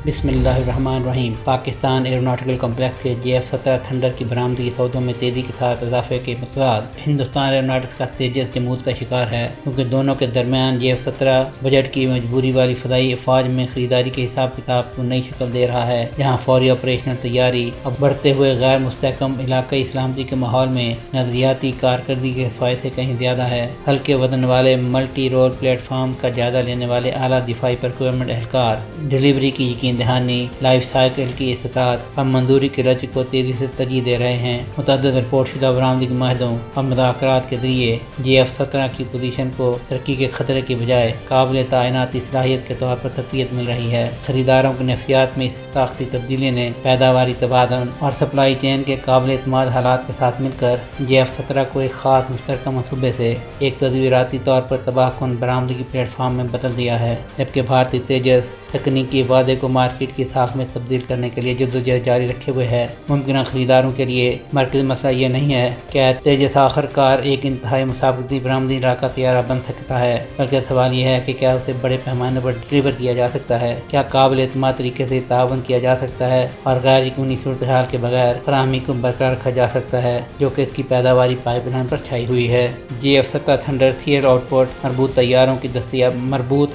بسم اللہ الرحمن الرحیم۔ پاکستان ایروناٹیکل کمپلیکس کے JF-17 تھنڈر کی برآمدگی سودوں میں تیزی کے ساتھ اضافے کے متضاد ہندوستان ایروناٹکس کا تیجس جمود کا شکار ہے، کیونکہ دونوں کے درمیان JF-17 بجٹ کی مجبوری والی فضائی افواج میں خریداری کے حساب کتاب کو نئی شکل دے رہا ہے، جہاں فوری آپریشنل تیاری اب بڑھتے ہوئے غیر مستحکم علاقائی سلامتی کے ماحول میں نظریاتی کارکردگی کے فائدے سے کہیں زیادہ ہے۔ ہلکے وزن والے ملٹی رول پلیٹ فارم کا جائزہ لینے والے اعلیٰ دفاعی پروکیورمنٹ اہلکار، ڈیلیوری کی یقین دہانی، لائف سائیکل کی استطاعت اور منظوری کے لچک کو تیزی سے ترجیح دے رہے ہیں۔ متعدد رپورٹ شدہ برآمدگی معاہدوں اور مذاکرات کے ذریعے JF-17 کی پوزیشن کو ترقی کے خطرے کے بجائے قابل تعیناتی صلاحیت کے طور پر تقویت مل رہی ہے۔ خریداروں کی نفسیات میں اس ساختی تبدیلی نے پیداواری تبادل اور سپلائی چین کے قابل اعتماد حالات کے ساتھ مل کر JF-17 کو ایک خاص مشترکہ منصوبے سے ایک تدبیراتی طور پر تباہ کن برآمدگی پلیٹ فارم میں بدل دیا ہے، جبکہ بھارتی تیجس تکنیکی وعدے کو مارکیٹ کی ساکھ میں تبدیل کرنے کے لیے جدوجہد جاری رکھے ہوئے ہے۔ ممکنہ خریداروں کے لیے مرکزی مسئلہ یہ نہیں ہے کہ تیجس آخر کار ایک انتہائی مسابقتی برآمدی علاقہ طیارہ بن سکتا ہے، بلکہ سوال یہ ہے کہ کیا اسے بڑے پیمانے پر ڈلیور کیا جا سکتا ہے، کیا قابل اعتماد طریقے سے تعاون کیا جا سکتا ہے اور غیر یقینی صورتحال کے بغیر فراہمی کو برقرار رکھا جا سکتا ہے، جو کہ اس کی پیداواری پائپ لائن پر چھائی ہوئی ہے۔ JF-17 thunder CL out put مربوط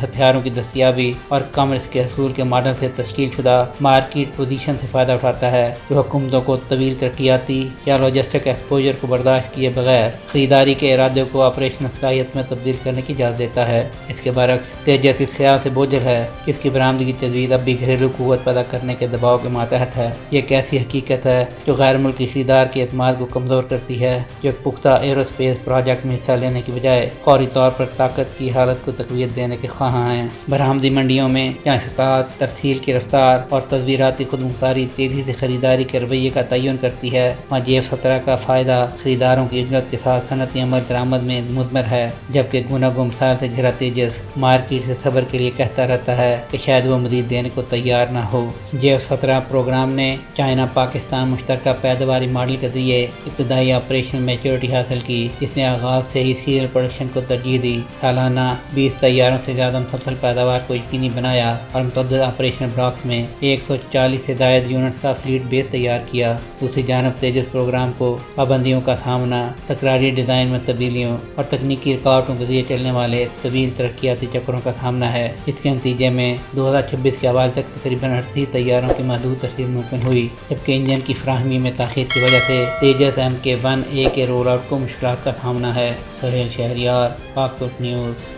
ہتھیاروں کی دستیابی اور کم رسک کے حصول کے ماڈل سے تشکیل شدہ مارکیٹ پوزیشن سے فائدہ اٹھاتا ہے، جو حکومتوں کو طویل ترقیاتی یا لاجسٹک ایکسپوجر کو برداشت کیے بغیر خریداری کے ارادے کو آپریشنل صلاحیت میں تبدیل کرنے کی اجازت دیتا ہے۔ اس کے برعکس تیجس اس خیال سے بوجھل ہے کہ اس کی برآمدگی کی تجویز اب بھی گھریلو قوت پیدا کرنے کے دباؤ کے ماتحت ہے۔ یہ ایک ایسی حقیقت ہے جو غیر ملکی خریدار کے اعتماد کو کمزور کرتی ہے، جو ایک پختہ ایروسپیس پروجیکٹ میں حصہ لینے کی بجائے فوری طور پر طاقت کی حالت کو تقویت دینے کے خواہاں ہیں۔ برآمدی منڈیوں میں جہاں استطاعت، ترسیل کی رفتار اور تدبیراتی خود مختاری تیزی سے خریداری کے رویے کا تعین کرتی ہے، وہاں JF-17 کا فائدہ خریداروں کی اجرت کے ساتھ صنعتی عمل درآمد میں مضمر ہے، جبکہ گناہ مسائل سے گھرا تیجس مارکیٹ سے صبر کے لیے کہتا رہتا ہے کہ شاید وہ مزید دینے کو تیار نہ ہو۔ JF-17 پروگرام نے چائنا پاکستان مشترکہ پیداواری ماڈل کے ذریعے ابتدائی آپریشنل میچورٹی حاصل کی، جس نے آغاز سے ہی سیریل پروڈکشن کو ترجیح دی، سالانہ 20 طیاروں سے زیادہ مسلسل پیداوار کو یقینی بنایا اور متعدد آپریشنل بلاکس میں 140 سے زائد یونٹس کا فلیٹ بیس تیار کیا۔ دوسری جانب تیجس پروگرام کو پابندیوں کا سامنا، تکراری ڈیزائن میں تبدیلیوں اور تکنیکی رکاوٹوں کے ذریعے چلنے والے طویل ترقیاتی چکروں کا سامنا ہے۔ اس کے نتیجے میں 2026 کے حوالے تک تقریباً 38 طیاروں کی محدود تشکیل ممکن ہوئی، جبکہ انجن کی فراہمی میں تاخیر کی وجہ سے تیجس MK-1A کے رول آؤٹ کو مشکلات کا سامنا ہے۔ سہیل شہریار، پاک نیوز۔